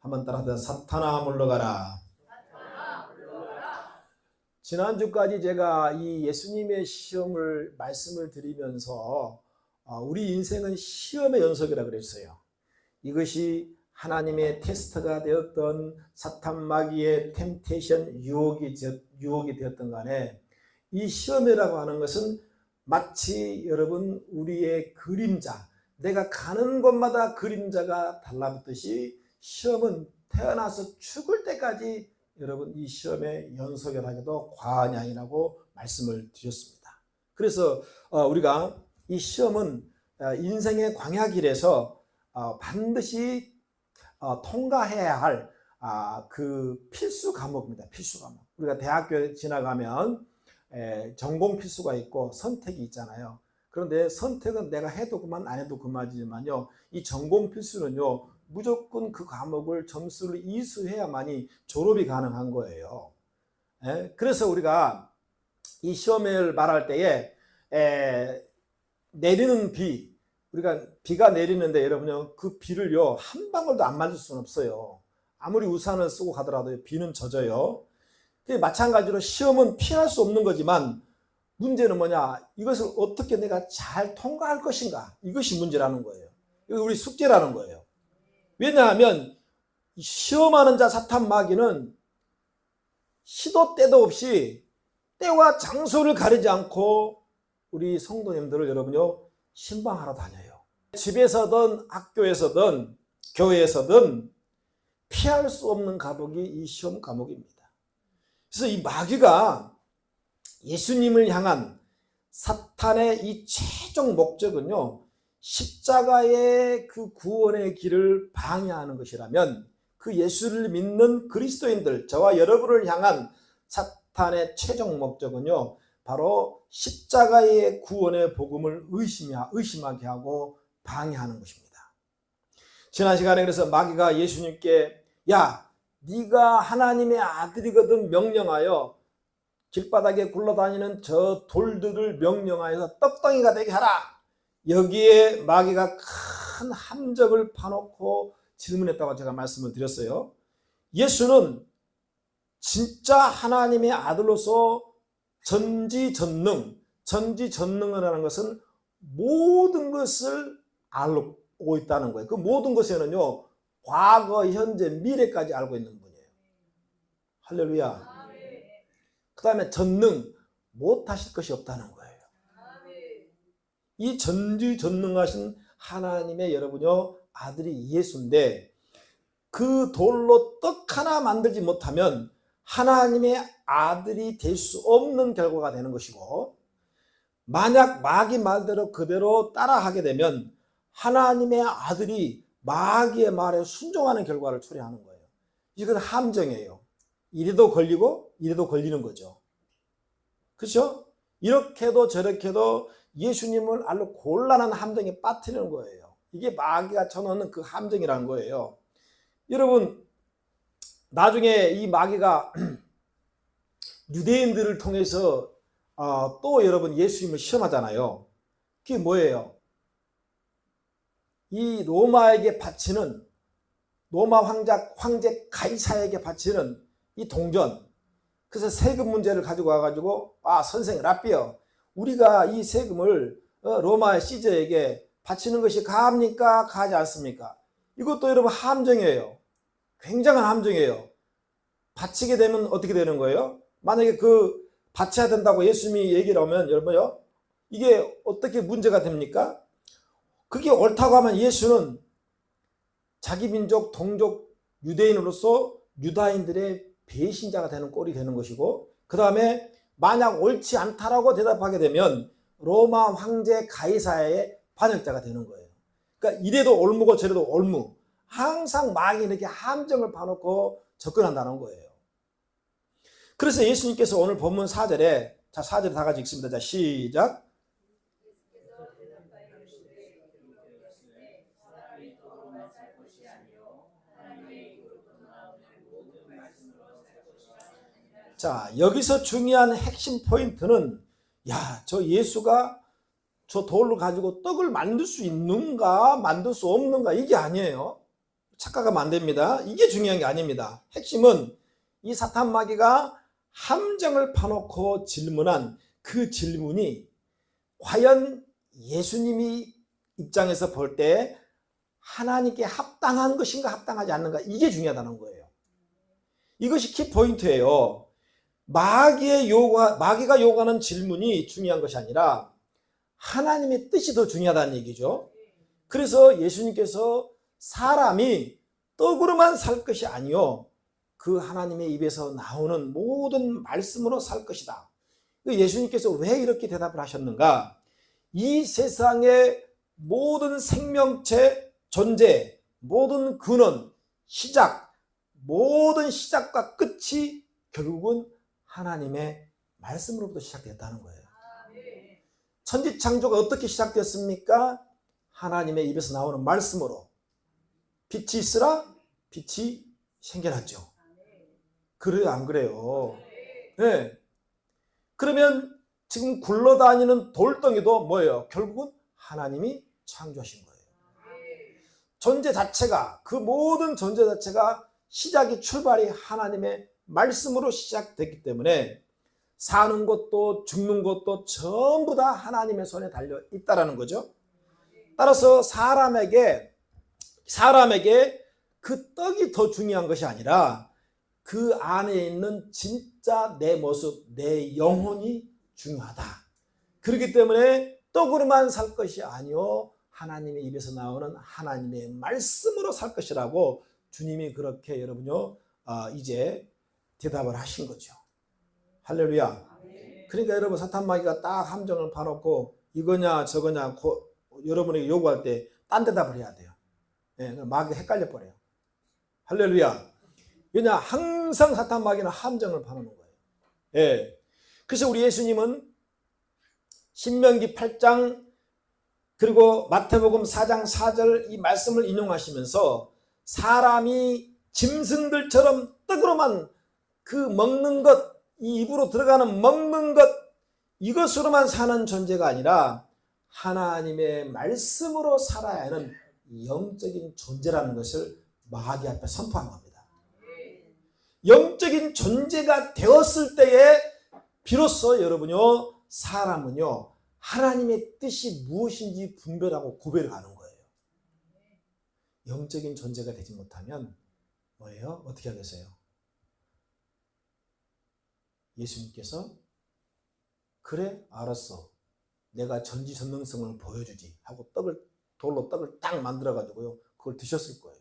한번 따라서 사탄아 물러가라. 지난주까지 제가 이 예수님의 시험을 말씀을 드리면서 우리 인생은 시험의 연속이라 그랬어요. 이것이 하나님의 테스트가 되었던 사탄 마귀의 템테이션 유혹이 되었던 간에 이 시험이라고 하는 것은 마치 여러분 우리의 그림자, 내가 가는 곳마다 그림자가 달라붙듯이 시험은 태어나서 죽을 때까지 여러분 이 시험의 연속이라고도 과언이 아니라고 말씀을 드렸습니다. 그래서 우리가 이 시험은 인생의 광야길에서 반드시 통과해야 할 그 필수 과목입니다. 필수 과목. 우리가 대학교에 지나가면 전공 필수가 있고 선택이 있잖아요. 그런데 선택은 내가 해도 그만 안 해도 그만이지만요, 이 전공 필수는요 무조건 그 과목을 점수를 이수해야만이 졸업이 가능한 거예요. 그래서 우리가 이 시험을 말할 때에 내리는 비, 우리가 비가 내리는데 여러분요 그 비를요 한 방울도 안 맞을 수는 없어요. 아무리 우산을 쓰고 가더라도 비는 젖어요. 마찬가지로 시험은 피할 수 없는 거지만 문제는 뭐냐, 이것을 어떻게 내가 잘 통과할 것인가, 이것이 문제라는 거예요. 이거 우리 숙제라는 거예요. 왜냐하면 시험하는 자 사탄 마귀는 시도 때도 없이 때와 장소를 가리지 않고 우리 성도님들을 여러분요 신방하러 다녀요. 집에서든 학교에서든 교회에서든 피할 수 없는 과목이 이 시험 과목입니다. 그래서 이 마귀가 예수님을 향한 사탄의 이 최종 목적은요, 십자가의 그 구원의 길을 방해하는 것이라면 그 예수를 믿는 그리스도인들, 저와 여러분을 향한 사탄의 최종 목적은요, 바로 십자가의 구원의 복음을 의심하게 하고 방해하는 것입니다. 지난 시간에 그래서 마귀가 예수님께 야, 네가 하나님의 아들이거든 명령하여 길바닥에 굴러다니는 저 돌들을 명령하여서 떡덩이가 되게 하라. 여기에 마귀가 큰 함정을 파놓고 질문했다고 제가 말씀을 드렸어요. 예수는 진짜 하나님의 아들로서 전지전능이라는 것은 모든 것을 알고 있다는 거예요. 그 모든 것에는요 과거, 현재, 미래까지 알고 있는 분이에요. 할렐루야. 그 다음에 전능, 못하실 것이 없다는 거예요. 이 전지전능하신 하나님의 여러분요 아들이 예수인데, 그 돌로 떡 하나 만들지 못하면 하나님의 아들이 될 수 없는 결과가 되는 것이고, 만약 마귀 말대로 그대로 따라하게 되면 하나님의 아들이 마귀의 말에 순종하는 결과를 초래하는 거예요. 이건 함정이에요. 이래도 걸리고 이래도 걸리는 거죠. 그렇죠? 이렇게도 저렇게도 예수님을 알로 곤란한 함정에 빠뜨리는 거예요. 이게 마귀가 쳐놓는 그 함정이라는 거예요. 여러분, 나중에 이 마귀가 유대인들을 통해서 또 여러분 예수님을 시험하잖아요. 그게 뭐예요? 이 로마에게 바치는, 로마 황제 가이사에게 바치는 이 동전, 그래서 세금 문제를 가지고 와가지고 선생 라삐어, 우리가 이 세금을 로마의 시저에게 바치는 것이 가합니까? 가하지 않습니까? 이것도 여러분 함정이에요. 굉장한 함정이에요. 바치게 되면 어떻게 되는 거예요? 만약에 그 바쳐야 된다고 예수님이 얘기를 하면 여러분요, 이게 어떻게 문제가 됩니까? 그게 옳다고 하면 예수는 자기 민족 동족 유대인으로서 유다인들의 배신자가 되는 꼴이 되는 것이고, 그 다음에 만약 옳지 않다라고 대답하게 되면 로마 황제 가이사의 반역자가 되는 거예요. 그러니까 이래도 올무고 저래도 올무, 항상 마귀에게 함정을 파놓고 접근한다는 거예요. 그래서 예수님께서 오늘 본문 4절에, 자 4절 다 같이 읽습니다. 자 시작. 자, 여기서 중요한 핵심 포인트는, 야, 저 예수가 저 돌을 가지고 떡을 만들 수 있는가 만들 수 없는가, 이게 아니에요. 착각하면 안 됩니다. 이게 중요한 게 아닙니다. 핵심은 이 사탄 마귀가 함정을 파놓고 질문한 그 질문이 과연 예수님이 입장에서 볼 때 하나님께 합당한 것인가 합당하지 않는가, 이게 중요하다는 거예요. 이것이 키포인트예요. 마귀가 요구하는 질문이 중요한 것이 아니라 하나님의 뜻이 더 중요하다는 얘기죠. 그래서 예수님께서 사람이 떡으로만 살 것이 아니요 그 하나님의 입에서 나오는 모든 말씀으로 살 것이다. 예수님께서 왜 이렇게 대답을 하셨는가? 이 세상의 모든 생명체 존재, 모든 근원, 시작, 모든 시작과 끝이 결국은 하나님의 말씀으로부터 시작됐다는 거예요. 천지창조가 어떻게 시작됐습니까? 하나님의 입에서 나오는 말씀으로. 빛이 있으라 빛이 생겨났죠. 그래요, 안 그래요? 네. 그러면 지금 굴러다니는 돌덩이도 뭐예요? 결국은 하나님이 창조하신 거예요. 존재 자체가, 그 모든 존재 자체가 시작이, 출발이 하나님의 말씀으로 시작됐기 때문에 사는 것도 죽는 것도 전부 다 하나님의 손에 달려 있다라는 거죠. 따라서 사람에게 그 떡이 더 중요한 것이 아니라 그 안에 있는 진짜 내 모습, 내 영혼이 중요하다. 그렇기 때문에 떡으로만 살 것이 아니요 하나님의 입에서 나오는 하나님의 말씀으로 살 것이라고 주님이 그렇게 여러분요 이제 대답을 하신 거죠. 할렐루야. 그러니까 여러분 사탄 마귀가 딱 함정을 파놓고 이거냐 저거냐 여러분에게 요구할 때 딴 대답을 해야 돼요. 예, 마귀가 헷갈려 버려요. 할렐루야. 왜냐, 항상 사탄 마귀는 함정을 파놓는 거예요. 예. 그래서 우리 예수님은 신명기 8장 그리고 마태복음 4장 4절 이 말씀을 인용하시면서 사람이 짐승들처럼 떡으로만 그 먹는 것, 이 입으로 들어가는 먹는 것, 이것으로만 사는 존재가 아니라 하나님의 말씀으로 살아야 하는 영적인 존재라는 것을 마귀 앞에 선포한 겁니다. 영적인 존재가 되었을 때에 비로소 여러분요 사람은요 하나님의 뜻이 무엇인지 분별하고 구별을 하는 거예요. 영적인 존재가 되지 못하면 뭐예요? 어떻게 하겠어요? 예수님께서 그래 알았어 내가 전지전능성을 보여주지 하고 돌로 떡을 딱 만들어 가지고요 그걸 드셨을 거예요.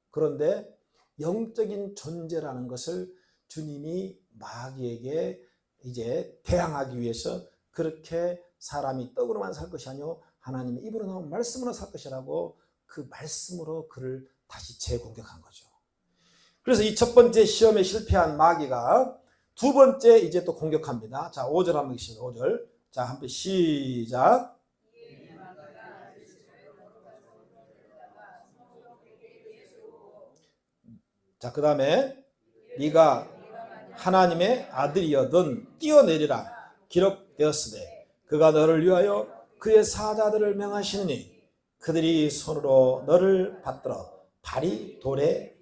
그런데 영적인 존재라는 것을 주님이 마귀에게 이제 대항하기 위해서 그렇게 사람이 떡으로만 살 것이 아니요 하나님의 입으로 나온 말씀으로 살 것이라고 그 말씀으로 그를 다시 재공격한 거죠. 그래서 이 첫 번째 시험에 실패한 마귀가 두 번째 이제 또 공격합니다. 자, 5절 한번 읽습니다. 5절. 자, 한번 시작. 자, 그 다음에 네가 하나님의 아들이여든 뛰어내리라 기록되었으되 그가 너를 위하여 그의 사자들을 명하시느니 그들이 손으로 너를 받들어 발이 돌에.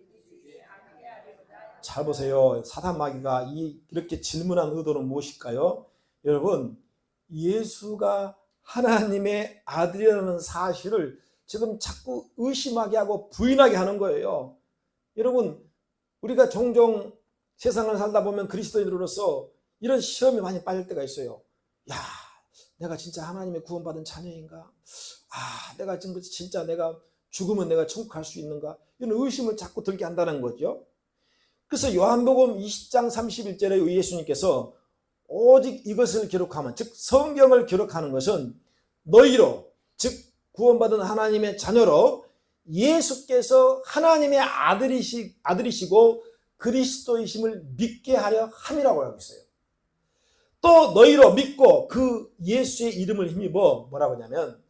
잘 보세요. 사탄 마귀가 이렇게 질문한 의도는 무엇일까요? 여러분, 예수가 하나님의 아들이라는 사실을 지금 자꾸 의심하게 하고 부인하게 하는 거예요. 여러분, 우리가 종종 세상을 살다 보면 그리스도인으로서 이런 시험에 많이 빠질 때가 있어요. 야, 내가 진짜 하나님의 구원받은 자녀인가? 내가 지금 진짜 내가 죽으면 내가 천국 갈 수 있는가? 이런 의심을 자꾸 들게 한다는 거죠. 그래서 요한복음 20장 31절에 예수님께서 오직 이것을 기록하면, 즉 성경을 기록하는 것은 너희로, 즉 구원받은 하나님의 자녀로 예수께서 하나님의 아들이시고 그리스도이심을 믿게 하려 함이라고 하고 있어요. 또 너희로 믿고 그 예수의 이름을 힘입어 뭐라고 하냐면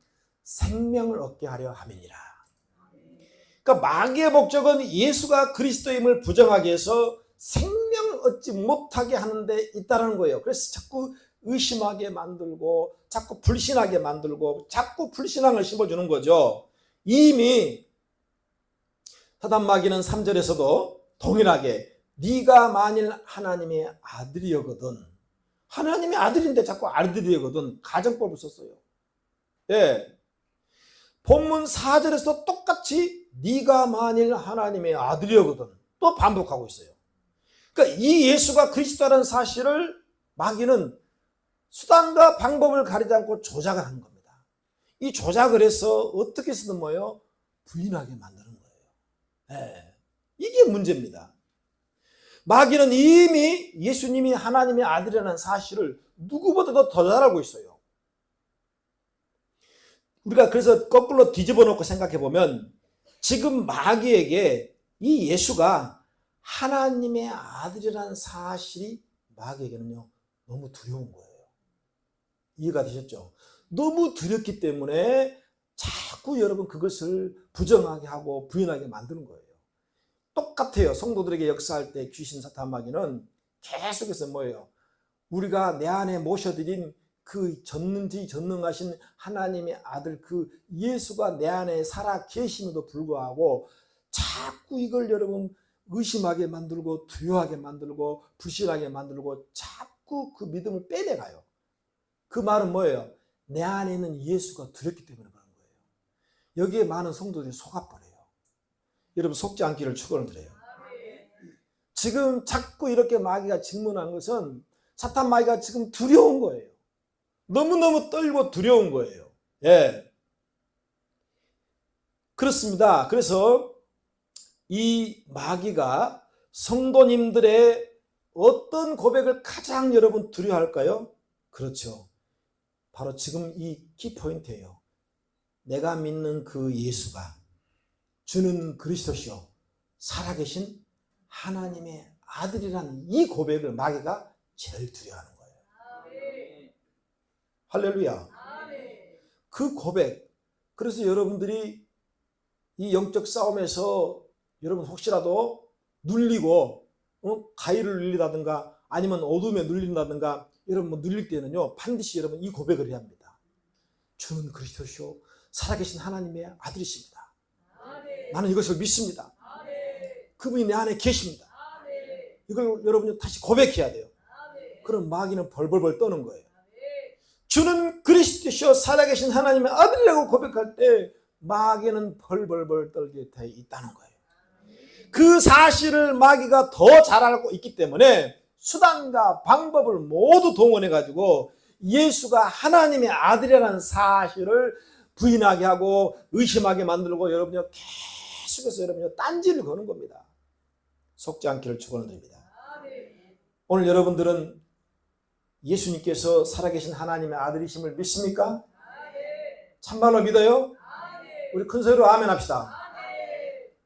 생명을 얻게 하려 함이니라. 그러니까 마귀의 목적은 예수가 그리스도임을 부정하게 해서 생명을 얻지 못하게 하는 데 있다는 거예요. 그래서 자꾸 의심하게 만들고 자꾸 불신하게 만들고 자꾸 불신앙을 심어주는 거죠. 이미 사단 마귀는 3절에서도 동일하게 네가 만일 하나님의 아들이거든, 하나님의 아들인데 자꾸 아들이거든 가정법을 썼어요. 예. 본문 4절에서 똑같이 네가 만일 하나님의 아들이거든 또 반복하고 있어요. 그러니까 이 예수가 그리스도라는 사실을 마귀는 수단과 방법을 가리지 않고 조작을 하는 겁니다. 이 조작을 해서 어떻게 쓰든 뭐예요? 부인하게 만드는 거예요. 네. 이게 문제입니다. 마귀는 이미 예수님이 하나님의 아들이라는 사실을 누구보다도 더 잘 알고 있어요. 우리가 그래서 거꾸로 뒤집어 놓고 생각해 보면 지금 마귀에게 이 예수가 하나님의 아들이라는 사실이 마귀에게는요 너무 두려운 거예요. 이해가 되셨죠? 너무 두렵기 때문에 자꾸 여러분 그것을 부정하게 하고 부인하게 만드는 거예요. 똑같아요. 성도들에게 역사할 때 귀신 사탄 마귀는 계속해서 뭐예요? 우리가 내 안에 모셔드린 그 전능하신 하나님의 아들 그 예수가 내 안에 살아 계심에도 불구하고 자꾸 이걸 여러분 의심하게 만들고 두려워하게 만들고 불신하게 만들고 자꾸 그 믿음을 빼내가요. 그 말은 뭐예요? 내 안에 있는 예수가 두렵기 때문에 그런 거예요. 여기에 많은 성도들이 속아버려요. 여러분 속지 않기를 축원을 드려요. 지금 자꾸 이렇게 마귀가 질문한 것은 사탄 마귀가 지금 두려운 거예요. 너무너무 떨고 두려운 거예요. 예. 그렇습니다. 그래서 이 마귀가 성도님들의 어떤 고백을 가장 여러분 두려워할까요? 그렇죠. 바로 지금 이 키포인트예요. 내가 믿는 그 예수가 주는 그리스도시요 살아계신 하나님의 아들이라는 이 고백을 마귀가 제일 두려워하는 거예요. 할렐루야. 그 고백. 그래서 여러분들이 이 영적 싸움에서 여러분 혹시라도 눌리고 가위를 눌리다든가 아니면 어둠에 눌린다든가 여러분 뭐 눌릴 때는요 반드시 여러분 이 고백을 해야 합니다. 주는 그리스도시요 살아계신 하나님의 아들이십니다. 나는 이것을 믿습니다. 그분이 내 안에 계십니다. 이걸 여러분이 다시 고백해야 돼요. 그럼 마귀는 벌벌벌 떠는 거예요. 주는 그리스도시요 살아계신 하나님의 아들이라고 고백할 때 마귀는 벌벌벌 떨게 돼 있다는 거예요. 그 사실을 마귀가 더 잘 알고 있기 때문에 수단과 방법을 모두 동원해 가지고 예수가 하나님의 아들이라는 사실을 부인하게 하고 의심하게 만들고 여러분이 계속해서 여러분이 딴지를 거는 겁니다. 속지 않기를 축원을 드립니다. 오늘 여러분들은 예수님께서 살아계신 하나님의 아들이심을 믿습니까? 참말로 믿어요? 우리 큰 소리로 아멘 합시다.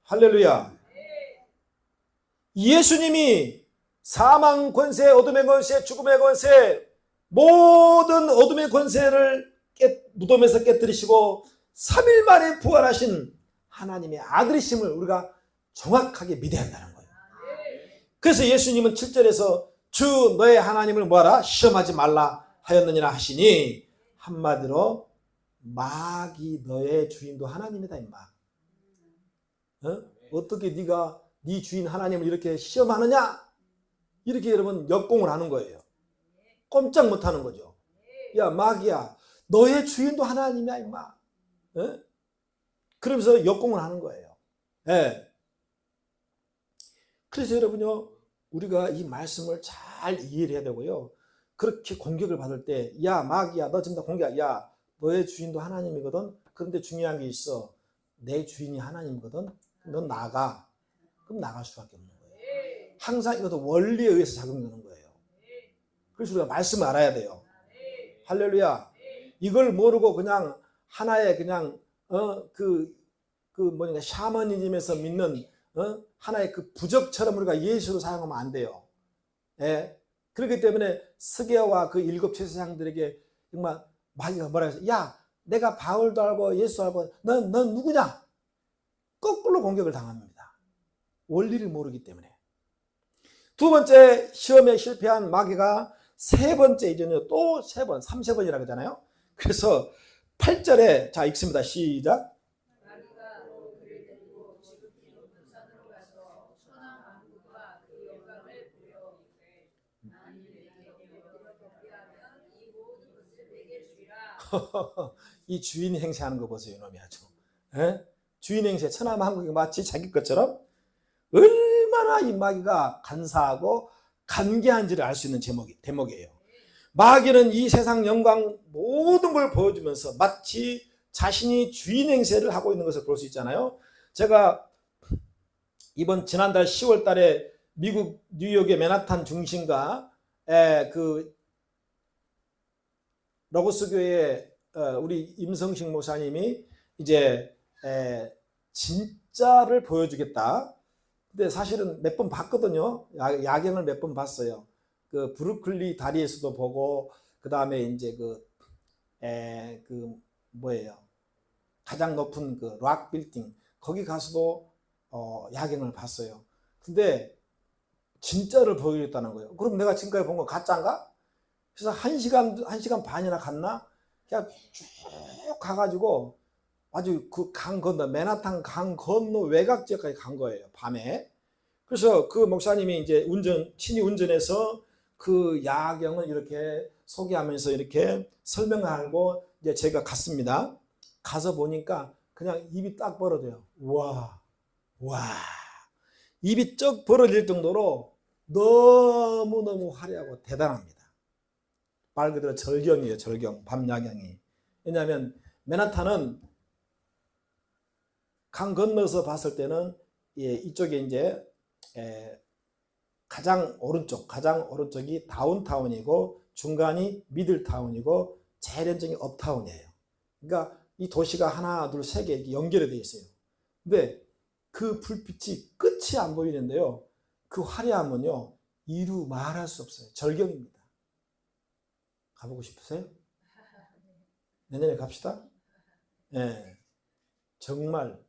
할렐루야. 예수님이 사망 권세, 어둠의 권세, 죽음의 권세, 모든 어둠의 권세를 무덤에서 깨뜨리시고 3일 만에 부활하신 하나님의 아들이심을 우리가 정확하게 믿어야 한다는 거예요. 그래서 예수님은 7절에서 주 너의 하나님을 뭐하라? 시험하지 말라 하였느니라 하시니 한마디로 마귀 너의 주인도 하나님이다 임마. 어떻게 네가 네 주인 하나님을 이렇게 시험하느냐? 이렇게 여러분 역공을 하는 거예요. 꼼짝 못하는 거죠. 야 마귀야 너의 주인도 하나님이야 임마. 그러면서 역공을 하는 거예요. 예. 그래서 여러분요 우리가 이 말씀을 잘 이해를 해야 되고요. 그렇게 공격을 받을 때 야 마귀야 너 지금 다 공격 야 너의 주인도 하나님이거든. 그런데 중요한 게 있어. 내 주인이 하나님이거든. 넌 나가. 그럼 나갈 수밖에 없는 거예요. 항상 이것도 원리에 의해서 작용되는 거예요. 그래서 우리가 말씀을 알아야 돼요. 할렐루야. 이걸 모르고 그냥 하나의 그냥 뭐냐 샤머니즘에서 믿는 하나의 그 부적처럼 우리가 예수를 사용하면 안 돼요. 예. 그렇기 때문에 스게와 그 7 제사장들에게 정말 마귀가 뭐라 해서 야 내가 바울도 알고 예수 알고 넌 누구냐? 거꾸로 공격을 당합니다. 원리를 모르기 때문에. 두 번째 시험에 실패한 마귀가 세 번째 이전에 또 세 번, 3세번이라고 하잖아요. 그래서 8절에 자 읽습니다. 시작. 이 주인 행세하는 거 보세요. 이놈이 아주. 예? 주인 행세 천하만국이 마치 자기 것처럼 얼마나 이 마귀가 간사하고 간계한지를 알 수 있는 대목이에요. 마귀는 이 세상 영광 모든 걸 보여주면서 마치 자신이 주인 행세를 하고 있는 것을 볼 수 있잖아요. 제가 지난달 10월 달에 미국 뉴욕의 맨하탄 중심가 그 로고스 교회 우리 임성식 목사님이 이제 진짜를 보여주겠다. 근데 사실은 몇 번 봤거든요. 야경을 몇 번 봤어요. 그 브루클리 다리에서도 보고, 그 다음에 이제 뭐예요? 가장 높은 그 락 빌딩 거기 가서도 야경을 봤어요. 근데 진짜를 보여주겠다는 거예요. 그럼 내가 지금까지 본 거 가짜인가? 그래서 1시간 반이나 갔나? 그냥 쭉 가가지고 아주 그 강 건너, 맨하탄 강 건너 외곽 지역까지 간 거예요. 밤에. 그래서 그 목사님이 이제 친히 운전해서 그 야경을 이렇게 소개하면서 이렇게 설명하고 이제 제가 갔습니다. 가서 보니까 그냥 입이 딱 벌어져요. 와. 입이 쩍 벌어질 정도로 너무너무 화려하고 대단합니다. 말 그대로 절경이에요. 절경. 밤 야경이. 왜냐하면 맨하탄은 강 건너서 봤을 때는 이쪽에 이제 가장 오른쪽이 다운타운이고 중간이 미들타운이고 제일 왼쪽이 업타운이에요. 그러니까 이 도시가 하나, 둘, 세 개 연결이 되어 있어요. 근데 그 불빛이 끝이 안 보이는데요. 그 화려함은요, 이루 말할 수 없어요. 절경입니다. 가보고 싶으세요? 내년에 갑시다. 네, 정말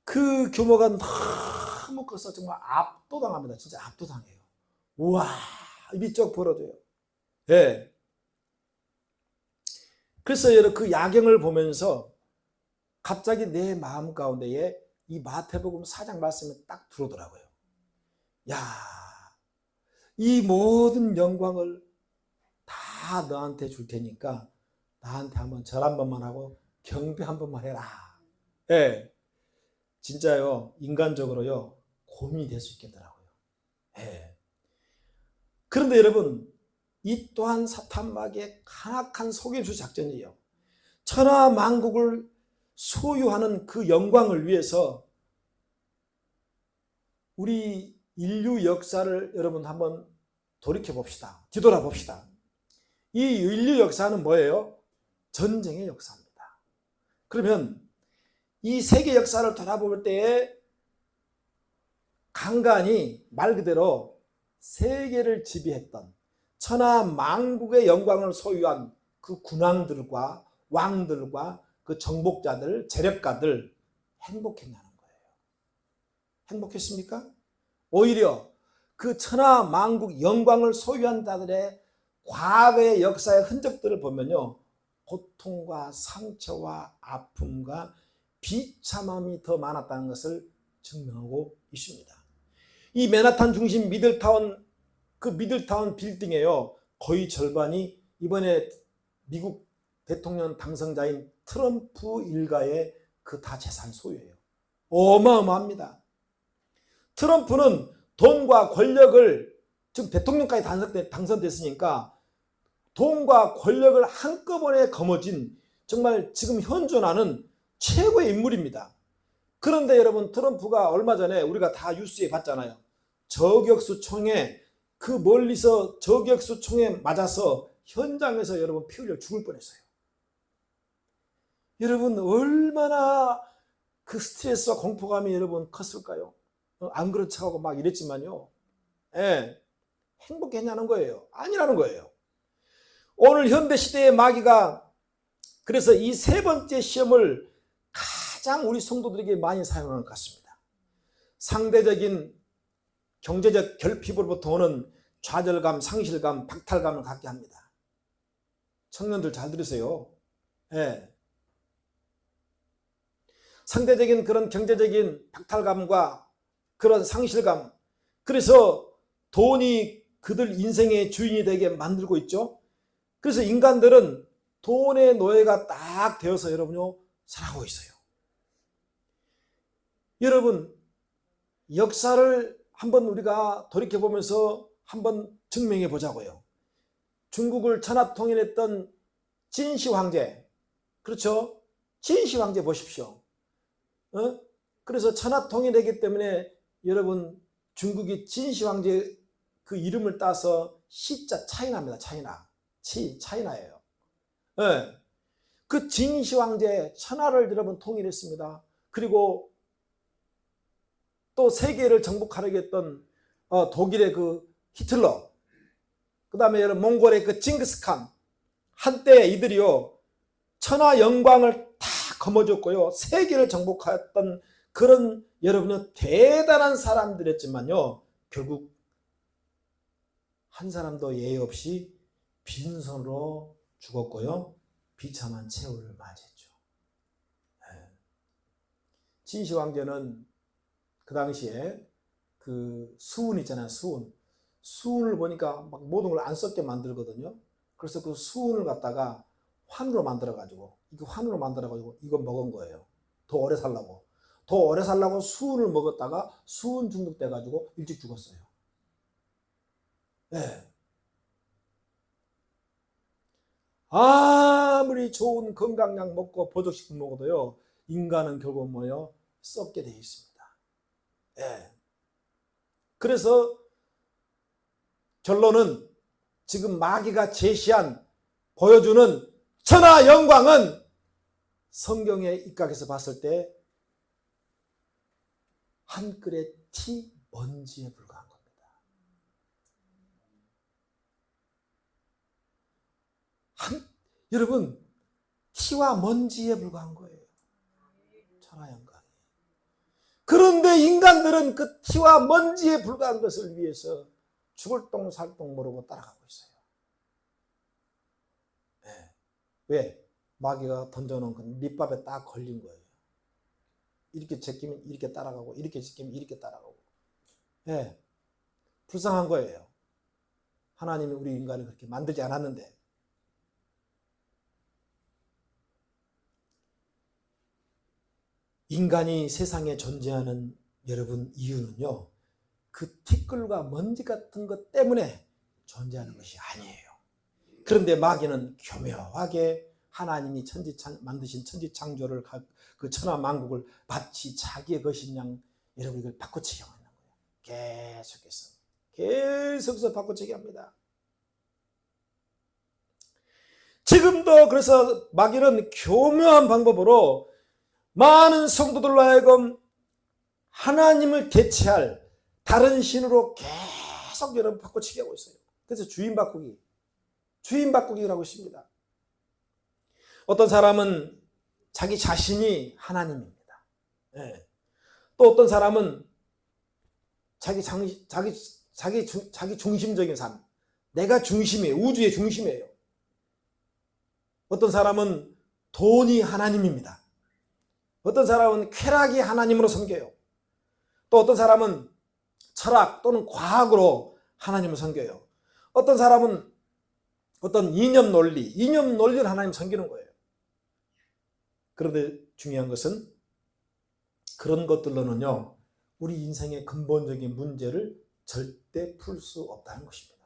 그 규모가 너무 커서 정말 압도당합니다. 진짜 압도당해요. 우와, 입이 쩍 벌어져요. 네. 그래서 여러분 그 야경을 보면서 갑자기 내 마음 가운데에 이 마태복음 4장 말씀이 딱 들어오더라고요. 야, 이 모든 영광을 다 너한테 줄 테니까 나한테 한번 절 한 번만 하고 경배 한 번만 해라. 예, 네. 진짜요, 인간적으로요, 고민이 될 수 있겠더라고요. 예. 그런데 여러분, 이 또한 사탄마귀의 간악한 속임수 작전이에요. 천하 만국을 소유하는 그 영광을 위해서 우리 인류 역사를 여러분 한번 돌이켜 봅시다. 뒤돌아 봅시다. 이 인류 역사는 뭐예요? 전쟁의 역사입니다. 그러면 이 세계 역사를 돌아볼 때에 간간히 말 그대로 세계를 지배했던 천하 만국의 영광을 소유한 그 군왕들과 왕들과 그 정복자들, 재력가들 행복했냐는 거예요. 행복했습니까? 오히려 그 천하 만국 영광을 소유한 자들의 과거의 역사의 흔적들을 보면요, 고통과 상처와 아픔과 비참함이 더 많았다는 것을 증명하고 있습니다. 이 맨하탄 중심 미들타운, 그 미들타운 빌딩에요, 거의 절반이 이번에 미국 대통령 당선자인 트럼프 일가의 그 다 재산 소유예요. 어마어마합니다. 트럼프는 돈과 권력을, 지금 대통령까지 당선됐으니까 돈과 권력을 한꺼번에 거머쥔 정말 지금 현존하는 최고의 인물입니다. 그런데 여러분, 트럼프가 얼마 전에 우리가 다 뉴스에 봤잖아요. 저격수 총에, 그 멀리서 저격수 총에 맞아서 현장에서 여러분 피 흘려 죽을 뻔했어요. 여러분 얼마나 그 스트레스와 공포감이 여러분 컸을까요? 안 그런 척하고 막 이랬지만요, 예, 행복했냐는 거예요? 아니라는 거예요. 오늘 현대시대의 마귀가 그래서 이 세 번째 시험을 가장 우리 성도들에게 많이 사용하는 것 같습니다. 상대적인 경제적 결핍으로부터 오는 좌절감, 상실감, 박탈감을 갖게 합니다. 청년들 잘 들으세요. 예. 상대적인 그런 경제적인 박탈감과 그런 상실감, 그래서 돈이 그들 인생의 주인이 되게 만들고 있죠. 그래서 인간들은 돈의 노예가 딱 되어서 여러분요 살아가고 있어요. 여러분 역사를 한번 우리가 돌이켜보면서 한번 증명해 보자고요. 중국을 천하통일했던 진시 황제, 그렇죠? 진시 황제 보십시오. 그래서 천하통일했기 때문에 여러분 중국이 진시 황제 그 이름을 따서 시자 차이나입니다. 차이나예요. 네. 그 진시 황제 천하를 여러분 통일했습니다. 그리고 또 세계를 정복하려고 했던 독일의 그 히틀러, 그 다음에 몽골의 그 징기스칸, 한때 이들이요 천하 영광을 다 거머쥐었고요 세계를 정복했던 그런 여러분은 대단한 사람들이었지만요 결국 한 사람도 예의 없이 빈손으로 죽었고요 비참한 최후를 맞이했죠. 진시 황제는 그 당시에 그 수운 있잖아요. 수운을 보니까 막 모든 걸 안 썩게 만들거든요. 그래서 그 수운을 갖다가 환으로 만들어가지고 이거 먹은 거예요. 더 오래 살라고 수운을 먹었다가 수운 중독돼가지고 일찍 죽었어요. 네. 아무리 좋은 건강약 먹고 보조식품 먹어도요 인간은 결국 뭐요 썩게 되어 있습니다. 네. 그래서 결론은 지금 마귀가 보여주는 천하 영광은 성경에 입각해서 봤을 때 한 끗의 티 먼지에 불과한 겁니다. 여러분 티와 먼지에 불과한 거예요. 천하 영광이. 그런데 인간들은 그 티와 먼지에 불과한 것을 위해서 죽을 똥 살 똥 모르고 따라가고 있어요. 네. 왜? 마귀가 던져놓은 건 밑밥에 딱 걸린 거예요. 이렇게 제끼면 이렇게 따라가고 이렇게 제끼면 이렇게 따라가고. 네. 불쌍한 거예요. 하나님이 우리 인간을 그렇게 만들지 않았는데. 인간이 세상에 존재하는 여러분 이유는요. 그 티끌과 먼지 같은 것 때문에 존재하는 것이 아니에요. 그런데 마귀는 교묘하게 하나님이 만드신 천지창조를 그 천하만국을 마치 자기의 것인 양 여러분 이걸 바꿔치기 하는 거예요. 계속해서 바꿔치기 합니다. 지금도 그래서 마귀는 교묘한 방법으로 많은 성도들로 하여금 하나님을 대체할 다른 신으로 계속 여러분 바꿔치기 하고 있어요. 그래서 주인 바꾸기라고 있습니다. 어떤 사람은 자기 자신이 하나님입니다. 네. 또 어떤 사람은 자기 중심적인 삶, 내가 중심이에요. 우주의 중심이에요. 어떤 사람은 돈이 하나님입니다. 어떤 사람은 쾌락이 하나님으로 섬겨요. 또 어떤 사람은 철학 또는 과학으로 하나님을 섬겨요. 어떤 사람은 어떤 이념 논리를 하나님 섬기는 거예요. 그런데 중요한 것은 그런 것들로는요 우리 인생의 근본적인 문제를 절대 풀 수 없다는 것입니다.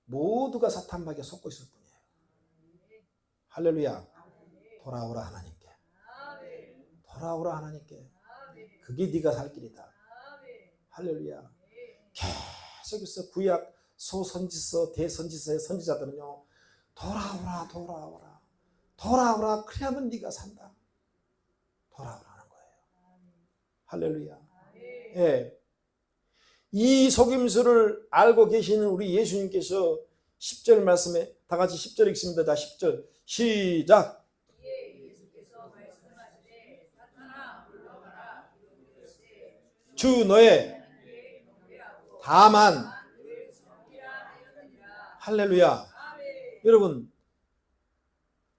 모두가 사탄마귀에 속고 있을 뿐이에요. 할렐루야. 돌아오라 하나님께. 돌아오라 하나님께. 그게 네가 살 길이다. 할렐루야. 계속해서 구약 소선지서 대선지서의 선지자들은요 돌아오라 그래야만 네가 산다. 돌아오라는 거예요. 할렐루야. 예. 이 속임수를 알고 계시는 우리 예수님께서 10절 말씀에 다 같이 10절 읽습니다. 자 10절 시작. 주 너의 다만 할렐루야. 여러분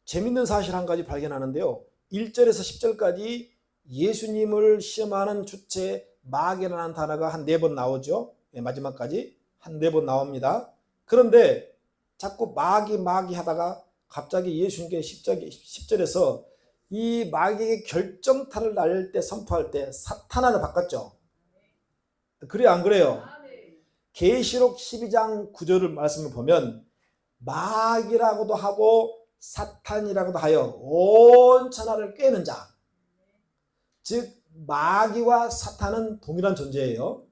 재밌는 사실 한 가지 발견하는데요. 1절에서 10절까지 예수님을 시험하는 주체 마귀라는 단어가 한 4번 나오죠. 마지막까지 한 4번 나옵니다. 그런데 자꾸 마귀 하다가 갑자기 예수님께 10절에서 이 마귀의 결정타를 날릴 때 선포할 때 사탄화를 바꿨죠. 그래요, 안 그래요? 계시록 12장 9절을 말씀을 보면 마귀라고도 하고 사탄이라고도 하여 온 천하를 꿰는 자, 즉 마귀와 사탄은 동일한 존재예요.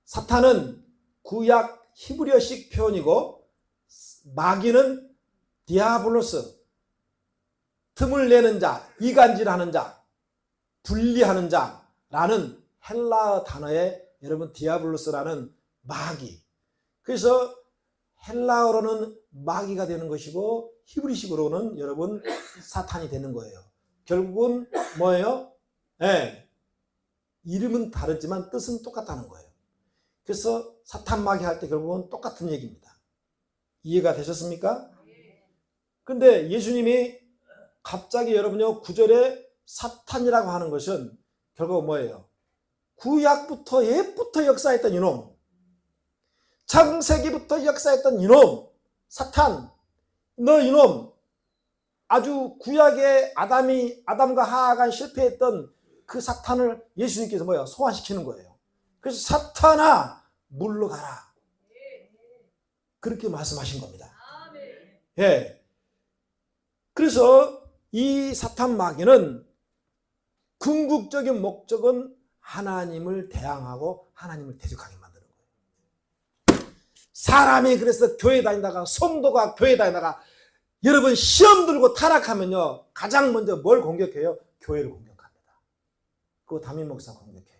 사탄은 구약 히브리어식 표현이고 마귀는 디아블로스, 틈을 내는 자, 이간질하는 자, 분리하는 자라는 헬라어 단어에 여러분 디아블로스라는 마귀. 그래서 헬라어로는 마귀가 되는 것이고 히브리식으로는 여러분 사탄이 되는 거예요. 결국은 뭐예요? 네. 이름은 다르지만 뜻은 똑같다는 거예요. 그래서 사탄 마귀 할 때 결국은 똑같은 얘기입니다. 이해가 되셨습니까? 근데 예수님이 갑자기 여러분요 9절에 사탄이라고 하는 것은 결국 뭐예요? 구약부터 옛부터 역사했던 이놈, 창세기부터 역사했던 이놈, 사탄, 너 이놈, 아주 구약의 아담과 하하가 실패했던 그 사탄을 예수님께서 뭐예요? 소환시키는 거예요. 그래서 사탄아 물러가라, 그렇게 말씀하신 겁니다. 예. 그래서 이 사탄 마귀는 궁극적인 목적은 하나님을 대항하고 하나님을 대적하게 만드는 거예요. 사람이 그래서 교회 다니다가, 성도가 교회 다니다가 여러분 시험 들고 타락하면요 가장 먼저 뭘 공격해요? 교회를 공격합니다. 그거 담임 목사 공격해요.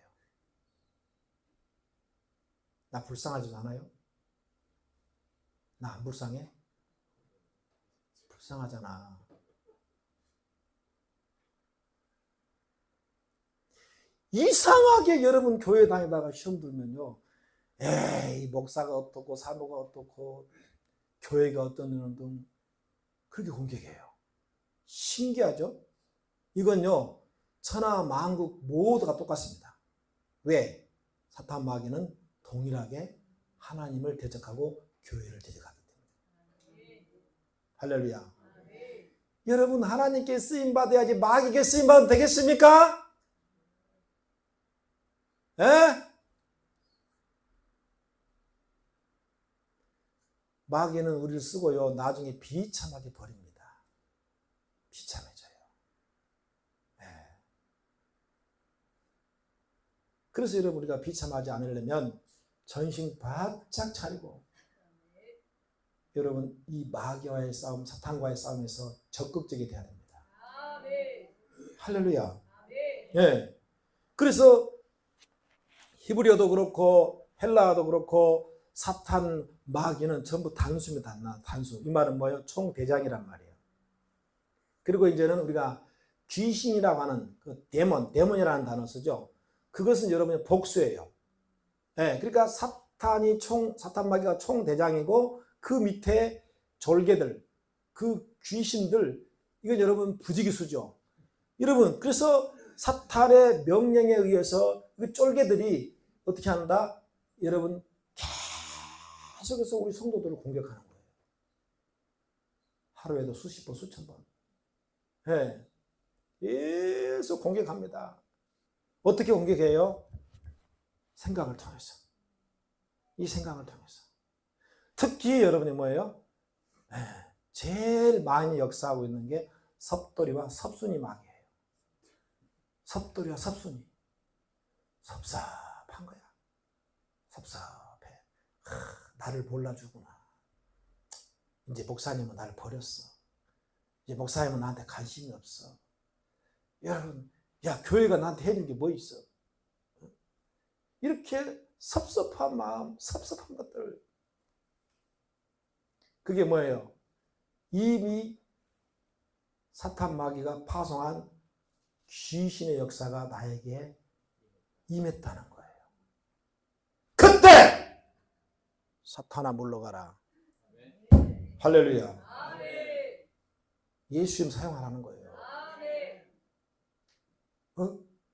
나 불쌍하지 않아요? 나 안 불쌍해? 불쌍하잖아. 이상하게 여러분 교회 다니다가 시험 들면요, 에이 목사가 어떻고 사모가 어떻고 교회가 어떤 등 그렇게 공격해요. 신기하죠? 이건요 천하 만국 모두가 똑같습니다. 왜? 사탄 마귀는 동일하게 하나님을 대적하고 교회를 대적하기 때문에. 할렐루야. 여러분 하나님께 쓰임 받아야지 마귀에게 쓰임 받으면 되겠습니까? 에? 마귀는 우리를 쓰고요 나중에 비참하게 버립니다. 비참해져요. 네. 그래서 여러분 우리가 비참하지 않으려면 전신 바짝 차리고 여러분 이 마귀와의 싸움, 사탄과의 싸움에서 적극적이 돼야 됩니다. 할렐루야. 예. 그래서 히브리어도 그렇고 헬라어도 그렇고 사탄 마귀는 전부 단수입니다. 단수. 이 말은 뭐예요? 총대장이란 말이에요. 그리고 이제는 우리가 귀신이라고 하는 그 데몬이라는 단어 쓰죠. 그것은 여러분의 복수예요. 예. 그러니까 사탄 마귀가 총대장이고 그 밑에 졸개들, 그 귀신들, 이건 여러분 부지기수죠. 여러분, 그래서 사탄의 명령에 의해서 그 쫄개들이 어떻게 한다? 여러분, 계속해서 우리 성도들을 공격하는 거예요. 하루에도 수십 번, 수천 번. 예. 계속 공격합니다. 어떻게 공격해요? 생각을 통해서. 이 생각을 통해서. 특히 여러분이 뭐예요? 제일 많이 역사하고 있는 게 섭돌이와 섭순이 마귀예요. 섭돌이와 섭순이. 섭섭한 거야. 섭섭해. 나를 몰라주구나. 이제 목사님은 나를 버렸어. 이제 목사님은 나한테 관심이 없어. 여러분, 야, 교회가 나한테 해준 게 뭐 있어? 이렇게 섭섭한 마음, 섭섭한 것들. 그게 뭐예요? 이미 사탄 마귀가 파송한 귀신의 역사가 나에게 임했다는 거예요. 그때 사탄아 물러가라. 할렐루야. 예수 이름 사용하라는 거예요.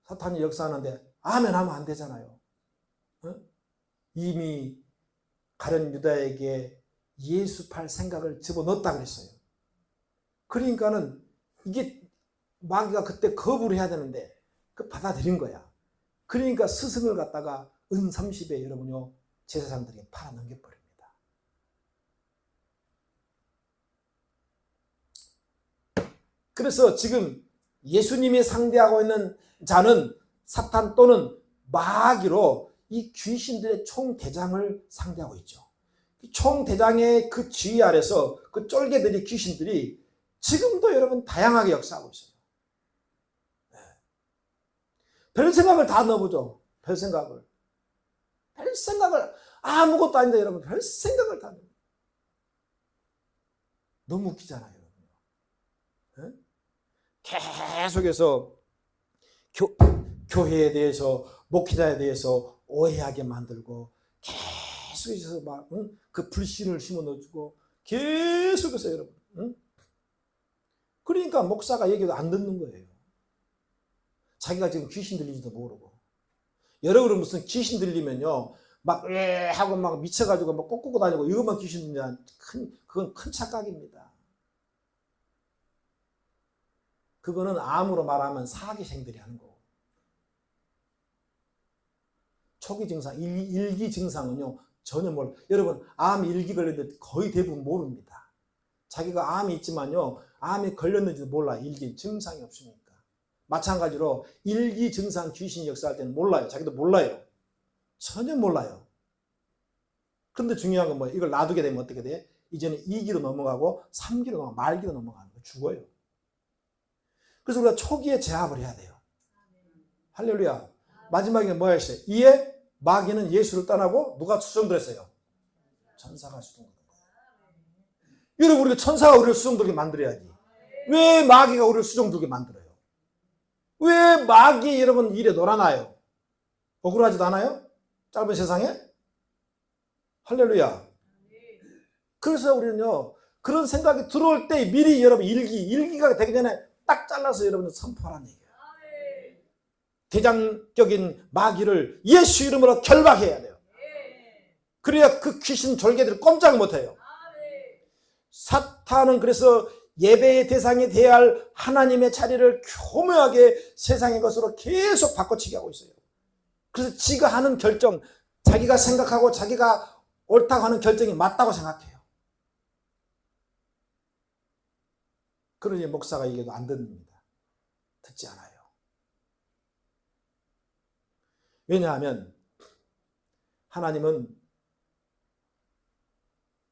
사탄이 역사하는데 아멘 하면 안 되잖아요. 이미 가룟 유다에게 예수팔 생각을 집어넣었다 그랬어요. 그러니까는 이게 마귀가 그때 거부를 해야 되는데 그 받아들인 거야. 그러니까 스승을 갖다가 은 30에 여러분요 제사장들에게 팔아넘겨버립니다. 그래서 지금 예수님이 상대하고 있는 자는 사탄 또는 마귀로 이 귀신들의 총대장을 상대하고 있죠. 총대장의 그 지휘 아래서 그 쫄개들이 귀신들이 지금도 여러분 다양하게 역사하고 있어요. 별 생각을 다 넣어보죠. 별 생각을 아무것도 아닌데 여러분 별 생각을 다 넣어요. 너무 웃기잖아요. 여러분. 계속해서 교회에 대해서 목회자에 대해서 오해하게 만들고 계속해서 막 그 불신을 심어 넣어주고 계속해서 여러분 그러니까 목사가 얘기도 안 듣는 거예요. 자기가 지금 귀신 들리지도 모르고. 여러분은 무슨 귀신 들리면요 막 하고 막 미쳐가지고 막 꼬꾸고 다니고 이것만 귀신 들리냐 그건 큰 착각입니다. 그거는 암으로 말하면 사기생들이 하는 거고. 초기 증상, 일기 증상은요 전혀 몰라요. 여러분 암 일기 걸렸는데 거의 대부분 모릅니다. 자기가 암이 있지만요 암이 걸렸는지도 몰라. 일기 증상이 없으니까. 마찬가지로 일기 증상 귀신 역사할 때는 몰라요. 자기도 몰라요. 전혀 몰라요. 그런데 중요한 건 뭐예요? 이걸 놔두게 되면 어떻게 돼? 이제는 2기로 넘어가고 3기로 넘어가고 말기로 넘어가는 거 죽어요. 그래서 우리가 초기에 제압을 해야 돼요. 할렐루야. 마지막에 뭐 했어요? 이에 마귀는 예수를 떠나고 누가 수종들었어요? 천사가 수종들은 거예요. 여러분 우리가 천사가 우리를 수종들게 만들어야지. 왜 마귀가 우리를 수종들게 만들어요? 왜 마귀 여러분 일에 놀아나요? 억울하지도 않아요? 짧은 세상에? 할렐루야. 그래서 우리는요 그런 생각이 들어올 때 미리 여러분 일기가 되기 전에 딱 잘라서 여러분들 선포하라는 얘기예요. 대장적인 마귀를 예수 이름으로 결박해야 돼요. 그래야 그 귀신 졸개들을 꼼짝 못해요. 사탄은 그래서 예배의 대상에 대해야 할 하나님의 자리를 교묘하게 세상의 것으로 계속 바꿔치기 하고 있어요. 그래서 지가 하는 결정, 자기가 생각하고 자기가 옳다고 하는 결정이 맞다고 생각해요. 그러니 목사가 얘기해도 안 듣습니다. 듣지 않아요. 왜냐하면 하나님은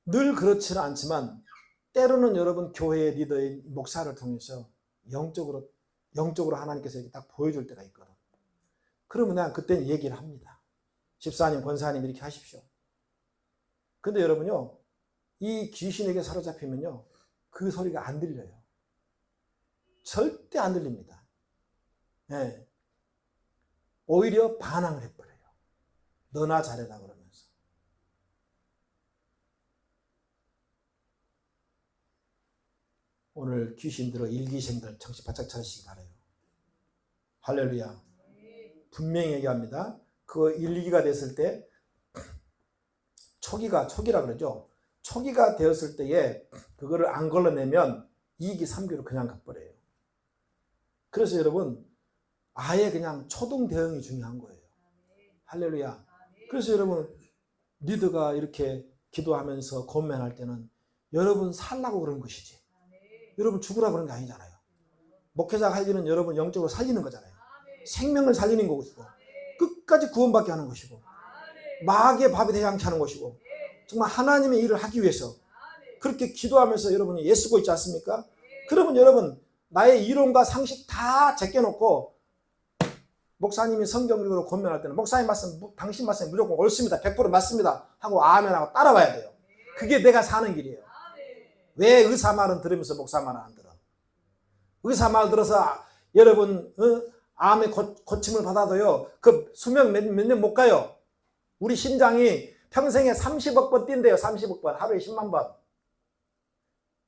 늘 그렇지는 않지만 때로는 여러분 교회의 리더인 목사를 통해서 영적으로 하나님께서 이렇게 딱 보여줄 때가 있거든. 그러면 난 그때는 얘기를 합니다. 집사님, 권사님 이렇게 하십시오. 근데 여러분요 이 귀신에게 사로잡히면요 그 소리가 안 들려요. 절대 안 들립니다. 네. 오히려 반항을 해버려요. 너나 잘해라 그러면서. 오늘 귀신들어 일기생들 정신 바짝 차리시기 바라요. 할렐루야. 분명히 얘기합니다. 그 일기가 됐을 때 초기라 그러죠. 초기가 되었을 때에 그거를 안 걸러내면 2기, 3기로 그냥 가버려요. 그래서 여러분 아예 그냥 초동 대응이 중요한 거예요. 할렐루야. 그래서 여러분 리더가 이렇게 기도하면서 권면할 때는 여러분 살라고 그런 것이지 여러분 죽으라고 그런 게 아니잖아요. 목회자가 할 일은 여러분 영적으로 살리는 거잖아요. 생명을 살리는 것이고 끝까지 구원받게 하는 것이고 마귀의 밥이 되지 않게 하는 것이고 정말 하나님의 일을 하기 위해서 그렇게 기도하면서 여러분이 애쓰고 있지 않습니까? 그러면 여러분 나의 이론과 상식 다 제껴놓고 목사님이 성경적으로 권면할 때는 목사님 말씀, 당신 말씀이 무조건 옳습니다. 100% 맞습니다. 하고 아멘하고 따라와야 돼요. 그게 내가 사는 길이에요. 왜 의사 말은 들으면서 목사 말은 안 들어? 의사 말 들어서 여러분 암의 고침을 받아도요. 그 수명 몇 년 못 가요. 우리 심장이 평생에 30억 번 뛴대요. 30억 번. 하루에 10만 번.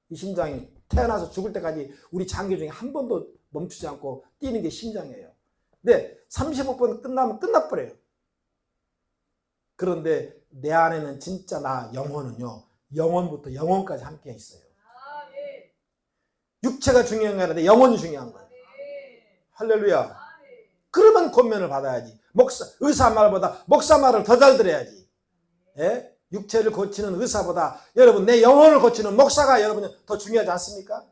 이 심장이 태어나서 죽을 때까지 우리 장기 중에 한 번도 멈추지 않고 뛰는 게 심장이에요. 근데 30억 번 끝나면 끝나버려요. 그런데 내 안에는 진짜 나 영혼은요. 영혼부터 영혼까지 함께 있어요. 육체가 중요한 게 아니라 영혼이 중요한 거예요. 할렐루야. 그러면 권면을 받아야지. 의사 말보다 목사 말을 더 잘 들어야지. 예? 육체를 고치는 의사보다 여러분 내 영혼을 고치는 목사가 여러분 더 중요하지 않습니까?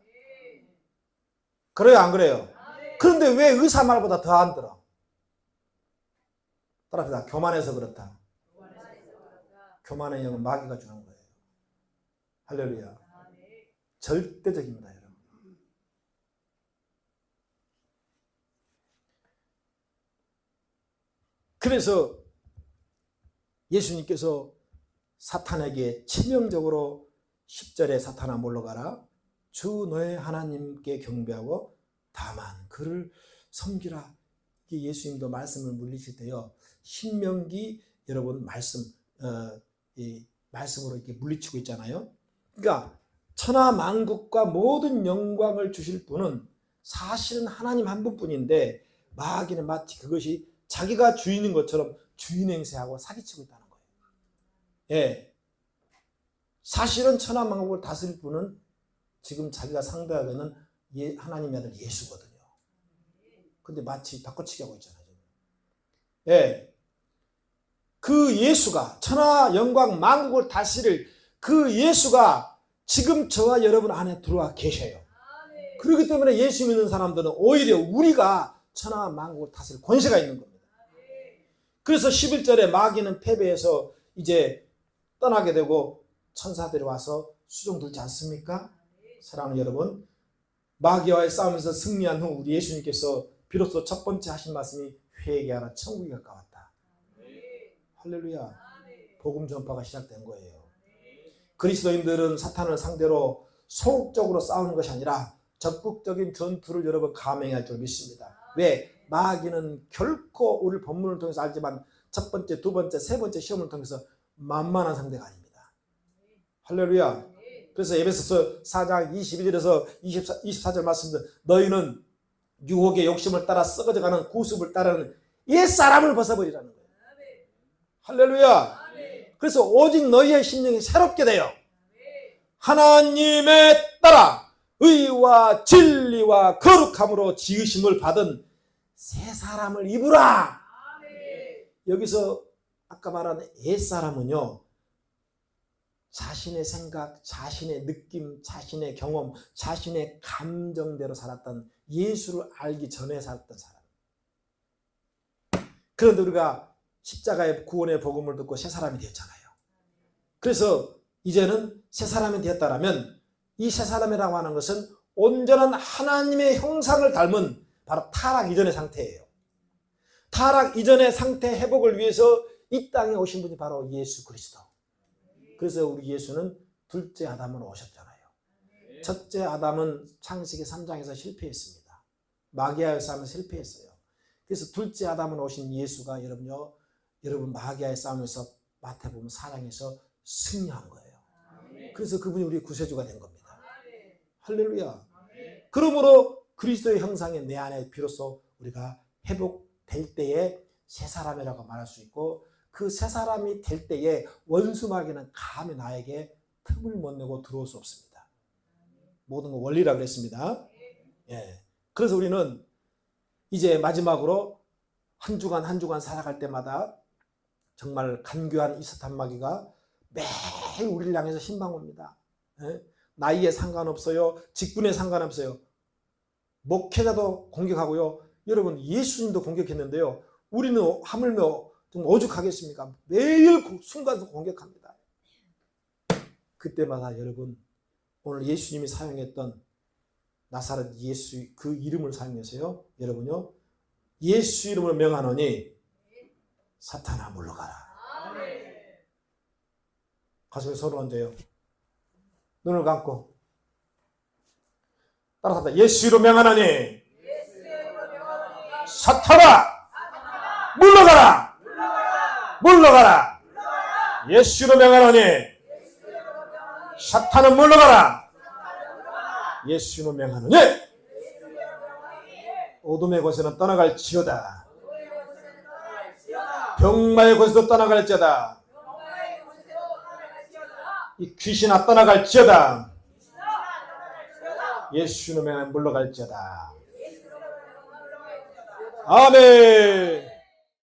그래요, 안 그래요? 그런데 왜 의사 말보다 더 안 들어? 따라합시다. 교만해서 그렇다. 교만의 영은 마귀가 주는 거예요. 할렐루야. 절대적입니다, 여러분. 그래서 예수님께서 사탄에게 치명적으로 10절에 사탄아 물러가라. 주 너의 하나님께 경배하고 다만 그를 섬기라. 이게 예수님도 말씀을 물리실 때요. 신명기 여러분 말씀으로 이렇게 물리치고 있잖아요. 그러니까 천하 만국과 모든 영광을 주실 분은 사실은 하나님 한 분뿐인데 마귀는 마치 그것이 자기가 주인인 것처럼 주인 행세하고 사기치고 있다는 거예요. 예. 사실은 천하 만국을 다스릴 분은 지금 자기가 상대하고 있는 하나님의 아들 예수거든요. 근데 마치 바꿔치기 하고 있잖아요. 예. 그 예수가 천하 영광 만국을 다스릴 그 예수가 지금 저와 여러분 안에 들어와 계셔요. 그렇기 때문에 예수 믿는 사람들은 오히려 우리가 천하 만국을 다스릴 권세가 있는 겁니다. 그래서 11절에 마귀는 패배해서 이제 떠나게 되고 천사들이 와서 수종 들지 않습니까? 사랑하는 여러분, 마귀와의 싸움에서 승리한 후 우리 예수님께서 비로소 첫 번째 하신 말씀이 회개하라, 천국이 가까웠다. 할렐루야. 복음 전파가 시작된 거예요. 그리스도인들은 사탄을 상대로 소극적으로 싸우는 것이 아니라 적극적인 전투를 여러분 감행할 줄 믿습니다. 왜? 마귀는 결코 우리 본문을 통해서 알지만 첫 번째, 두 번째, 세 번째 시험을 통해서 만만한 상대가 아닙니다. 할렐루야. 그래서 에베소서 4장 22절에서 24절 말씀들 너희는 유혹의 욕심을 따라 썩어져가는 구습을 따르는 옛사람을 벗어버리라는 거예요. 할렐루야. 그래서 오직 너희의 심령이 새롭게 되어 하나님의 따라 의와 진리와 거룩함으로 지으심을 받은 새 사람을 입으라. 여기서 아까 말한 옛사람은요, 자신의 생각, 자신의 느낌, 자신의 경험, 자신의 감정대로 살았던, 예수를 알기 전에 살았던 사람. 그런데 우리가 십자가의 구원의 복음을 듣고 새 사람이 되었잖아요. 그래서 이제는 새 사람이 되었다라면 이 새 사람이라고 하는 것은 온전한 하나님의 형상을 닮은 바로 타락 이전의 상태예요. 타락 이전의 상태 회복을 위해서 이 땅에 오신 분이 바로 예수 그리스도. 그래서 우리 예수는 둘째 아담으로 오셨잖아요. 첫째 아담은 창세기 3장에서 실패했습니다. 마귀와의 싸움에 실패했어요. 그래서 둘째 아담으로 오신 예수가 여러분 마귀와의 싸움에서 마태복음 4장에서 승리한 거예요. 그래서 그분이 우리 구세주가 된 겁니다. 할렐루야. 그러므로 그리스도의 형상의 내 안에 비로소 우리가 회복될 때에 새 사람이라고 말할 수 있고, 그 새 사람이 될 때에 원수 마귀는 감히 나에게 틈을 못 내고 들어올 수 없습니다. 모든 건 원리라고 그랬습니다. 예. 그래서 우리는 이제 마지막으로 한 주간 한 주간 살아갈 때마다 정말 간교한 이 사탄 마귀가 매일 우리를 향해서 신방옵니다. 예? 나이에 상관없어요. 직분에 상관없어요. 목회자도 공격하고요. 여러분 예수님도 공격했는데요. 우리는 하물며 좀 오죽하겠습니까? 매일 순간도 공격합니다. 그때마다 여러분 오늘 예수님이 사용했던 나사렛 예수 그 이름을 사용해서요. 여러분요. 예수 이름을 명하노니 사탄아 물러가라. 가슴에 손을 얹어요. 눈을 감고 따라서 예수 이름을 명하노니 사탄아 물러가라. 물러가라. 예수로 명하노니 사탄은 물러가라. 예수로 명하노니 어둠의 곳에는 떠나갈지어다. 병마의 곳에도 떠나갈지어다. 이 귀신아 떠나갈지어다. 예수 이름에 물러갈지어다. 아멘.